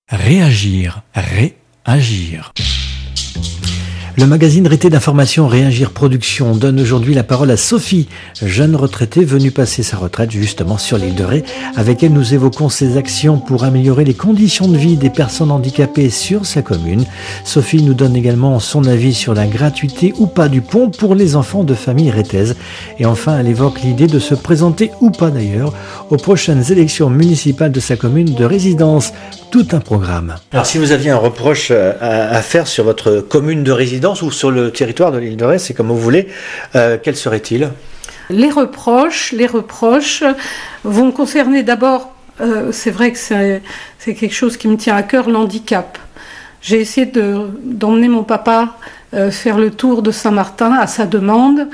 Réagir, réagir. Le magazine Rété d'information Réagir Production donne aujourd'hui la parole à Sophie, jeune retraitée venue passer sa retraite justement sur l'île de Ré. Avec elle, nous évoquons ses actions pour améliorer les conditions de vie des personnes handicapées sur sa commune. Sophie nous donne également son avis sur la gratuité ou pas du pont pour les enfants de familles rétaises. Et enfin, elle évoque l'idée de se présenter ou pas d'ailleurs aux prochaines élections municipales de sa commune de résidence. Tout un programme. Alors si vous aviez un reproche à faire sur votre commune de résidence ou sur le territoire de l'île de Ré, c'est comme vous voulez, quel serait-il ? Les reproches vont concerner d'abord, c'est vrai que c'est quelque chose qui me tient à cœur, l'handicap. J'ai essayé d'emmener mon papa faire le tour de Saint-Martin à sa demande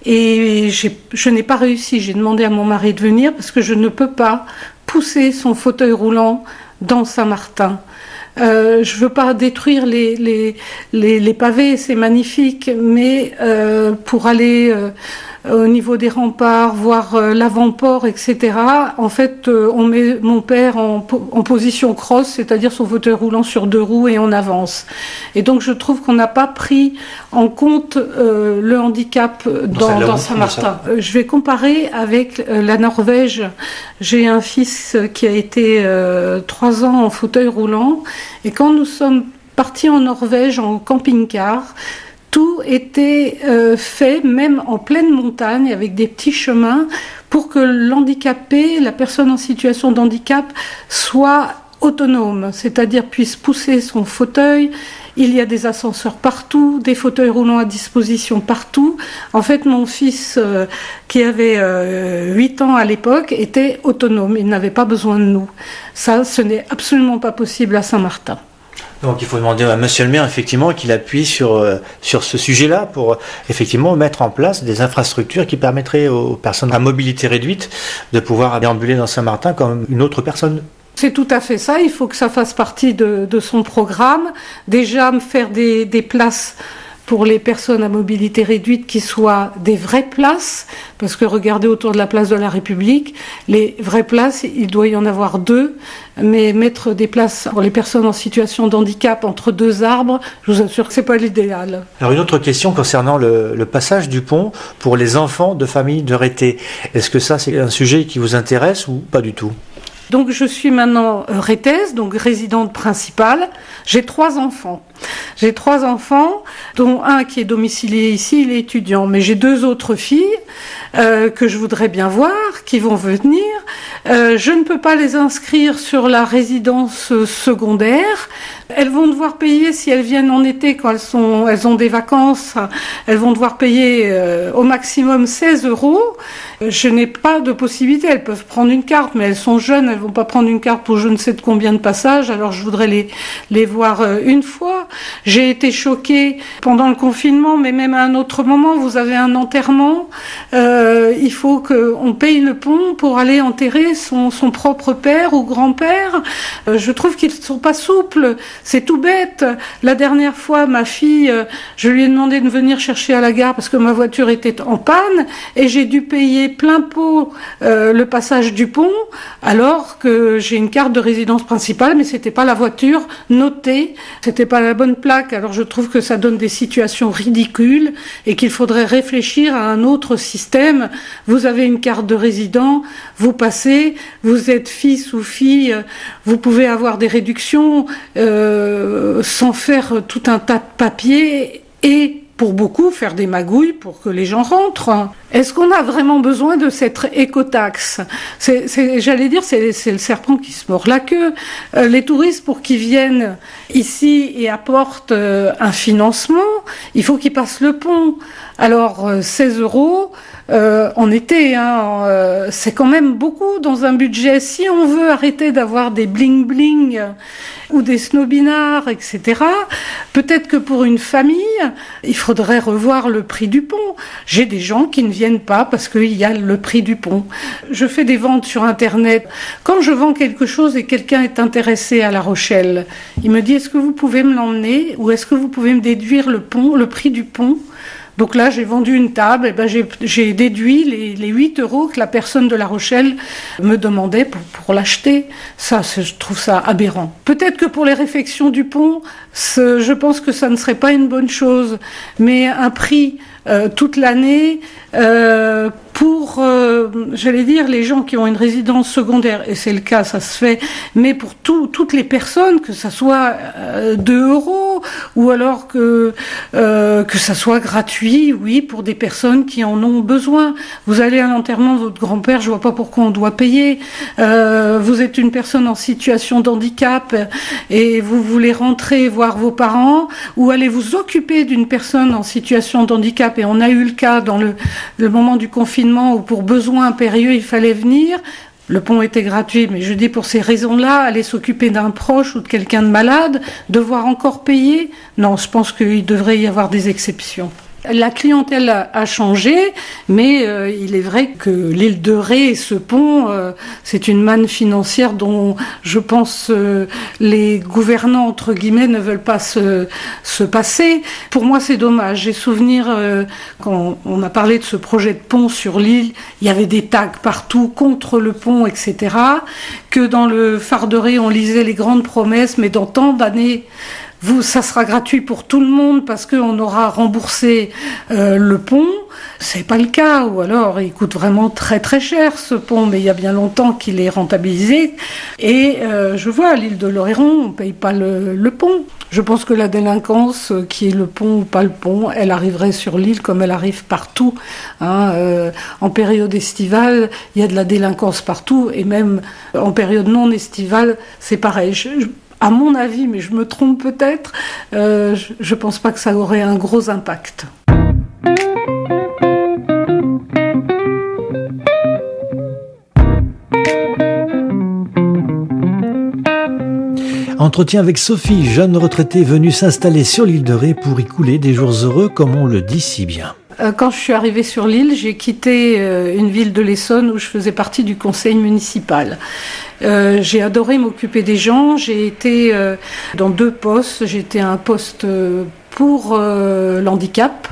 et je n'ai pas réussi. J'ai demandé à mon mari de venir parce que je ne peux pas pousser son fauteuil roulant dans Saint-Martin. Je veux pas détruire les pavés, c'est magnifique, mais pour aller au niveau des remparts, voir l'avant-port, etc. En fait, on met mon père en position cross, c'est-à-dire son fauteuil roulant sur deux roues et on avance. Et donc je trouve qu'on n'a pas pris en compte le handicap dans Saint-Martin. Je vais comparer avec la Norvège. J'ai un fils qui a été 3 ans en fauteuil roulant et quand nous sommes partis en Norvège en camping-car, tout était fait, même en pleine montagne, avec des petits chemins, pour que l'handicapé, la personne en situation de handicap, soit autonome, c'est-à-dire puisse pousser son fauteuil. Il y a des ascenseurs partout, des fauteuils roulants à disposition partout. En fait, mon fils, qui avait 8 ans à l'époque, était autonome. Il n'avait pas besoin de nous. Ça, ce n'est absolument pas possible à Saint-Martin. Donc il faut demander à monsieur le maire effectivement qu'il appuie sur ce sujet-là pour effectivement mettre en place des infrastructures qui permettraient aux personnes à mobilité réduite de pouvoir déambuler dans Saint-Martin comme une autre personne. C'est tout à fait ça, il faut que ça fasse partie de son programme. Déjà me faire des places pour les personnes à mobilité réduite qui soient des vraies places, parce que regardez autour de la place de la République, les vraies places, il doit y en avoir 2, mais mettre des places pour les personnes en situation de handicap entre 2 arbres, je vous assure que c'est pas l'idéal. Alors une autre question concernant le passage du pont pour les enfants de familles de Rété. Est-ce que ça c'est un sujet qui vous intéresse ou pas du tout ? Donc je suis maintenant rétaise, donc résidente principale. J'ai 3 enfants. J'ai 3 enfants, dont un qui est domicilié ici, il est étudiant. Mais j'ai 2 autres filles que je voudrais bien voir, qui vont venir. Je ne peux pas les inscrire sur la résidence secondaire. Elles vont devoir payer, si elles viennent en été, quand elles ont des vacances, elles vont devoir payer au maximum 16 €. Je n'ai pas de possibilité. Elles peuvent prendre une carte, mais elles sont jeunes, elles vont pas prendre une carte pour je ne sais de combien de passages. Alors je voudrais les voir une fois. J'ai été choquée pendant le confinement, mais même à un autre moment, vous avez un enterrement. Il faut qu'on paye le pont pour aller enterrer son propre père ou grand-père. Je trouve qu'ils ne sont pas souples. C'est tout bête. La dernière fois, ma fille, je lui ai demandé de venir chercher à la gare parce que ma voiture était en panne et j'ai dû payer plein pot le passage du pont alors que j'ai une carte de résidence principale, mais c'était pas la voiture notée, c'était pas la bonne plaque. Alors je trouve que ça donne des situations ridicules et qu'il faudrait réfléchir à un autre système. Vous avez une carte de résident, vous passez, vous êtes fils ou fille, vous pouvez avoir des réductions sans faire tout un tas de papiers et pour beaucoup faire des magouilles pour que les gens rentrent. Est-ce qu'on a vraiment besoin de cette écotaxe ? J'allais dire, c'est le serpent qui se mord la queue. Les touristes, pour qu'ils viennent ici et apportent un financement, il faut qu'ils passent le pont. Alors, 16 € en été, c'est quand même beaucoup dans un budget. Si on veut arrêter d'avoir des bling-bling ou des snobinards, etc., peut-être que pour une famille, il faudrait revoir le prix du pont. J'ai des gens qui ne viennent pas parce qu'il y a le prix du pont. Je fais des ventes sur Internet. Quand je vends quelque chose et quelqu'un est intéressé à La Rochelle, il me dit « Est-ce que vous pouvez me l'emmener ou est-ce que vous pouvez me déduire le prix du pont ?» Donc là, j'ai vendu une table, et j'ai déduit les 8 € que la personne de La Rochelle me demandait pour l'acheter. Ça, je trouve ça aberrant. Peut-être que pour les réfections du pont, je pense que ça ne serait pas une bonne chose, mais un prix toute l'année pour, j'allais dire, les gens qui ont une résidence secondaire, et c'est le cas, ça se fait, mais pour toutes les personnes, que ça soit 2 € ou alors que ça soit gratuit, oui, pour des personnes qui en ont besoin. Vous allez à l'enterrement de votre grand-père, je vois pas pourquoi on doit payer. Vous êtes une personne en situation de handicap et vous voulez rentrer voir vos parents, ou allez vous occuper d'une personne en situation de handicap, et on a eu le cas dans le moment du confinement où pour besoin impérieux il fallait venir. Le pont était gratuit, mais je dis pour ces raisons-là, aller s'occuper d'un proche ou de quelqu'un de malade, devoir encore payer, non, je pense qu'il devrait y avoir des exceptions. La clientèle a changé, mais il est vrai que l'île de Ré et ce pont, c'est une manne financière dont je pense les gouvernants, entre guillemets, ne veulent pas se passer. Pour moi, c'est dommage. J'ai souvenir, quand on a parlé de ce projet de pont sur l'île, il y avait des tags partout contre le pont, etc. Que dans le phare de Ré, on lisait les grandes promesses, mais dans tant d'années, ça sera gratuit pour tout le monde parce qu'on aura remboursé le pont. C'est pas le cas, ou alors il coûte vraiment très très cher ce pont, mais il y a bien longtemps qu'il est rentabilisé. Et je vois à l'île de l'Oléron, on paye pas le pont. Je pense que la délinquance, qui est le pont ou pas le pont, elle arriverait sur l'île comme elle arrive partout. En période estivale, il y a de la délinquance partout, et même en période non estivale, c'est pareil. À mon avis, mais je me trompe peut-être, je pense pas que ça aurait un gros impact. Entretien avec Sophie, jeune retraitée venue s'installer sur l'île de Ré pour y couler des jours heureux, comme on le dit si bien. Quand je suis arrivée sur l'île, j'ai quitté une ville de l'Essonne où je faisais partie du conseil municipal. J'ai adoré m'occuper des gens. J'ai été dans 2 postes. J'étais à un poste pour l'handicap,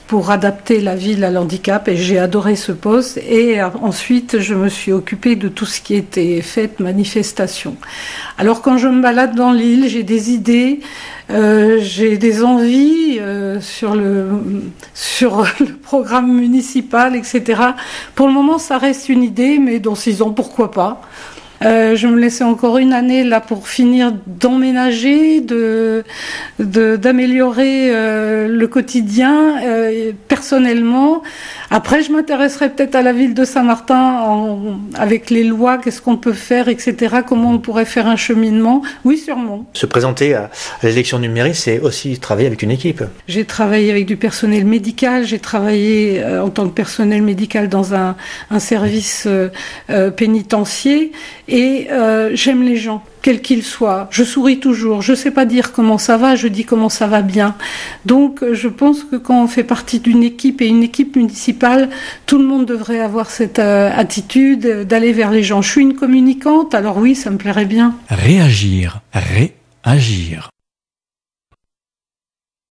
pour adapter la ville à l'handicap, et j'ai adoré ce poste. Et ensuite, je me suis occupée de tout ce qui était fête, manifestation. Alors quand je me balade dans l'île, j'ai des idées, j'ai des envies sur le programme municipal, etc. Pour le moment, ça reste une idée, mais dans 6 ans, pourquoi pas. Je me laissais encore une année là pour finir d'emménager, d'améliorer le quotidien personnellement. Après, je m'intéresserai peut-être à la ville de Saint-Martin avec les lois, qu'est-ce qu'on peut faire, etc. Comment on pourrait faire un cheminement. Oui, sûrement. Se présenter à l'élection d'une mairie, c'est aussi travailler avec une équipe. J'ai travaillé avec du personnel médical, j'ai travaillé en tant que personnel médical dans un service pénitentiaire, et j'aime les gens, quels qu'ils soient. Je souris toujours, je sais pas dire comment ça va, je dis comment ça va bien. Donc je pense que quand on fait partie d'une équipe, et une équipe municipale, tout le monde devrait avoir cette attitude d'aller vers les gens. Je suis une communicante, alors oui, ça me plairait bien. Réagir.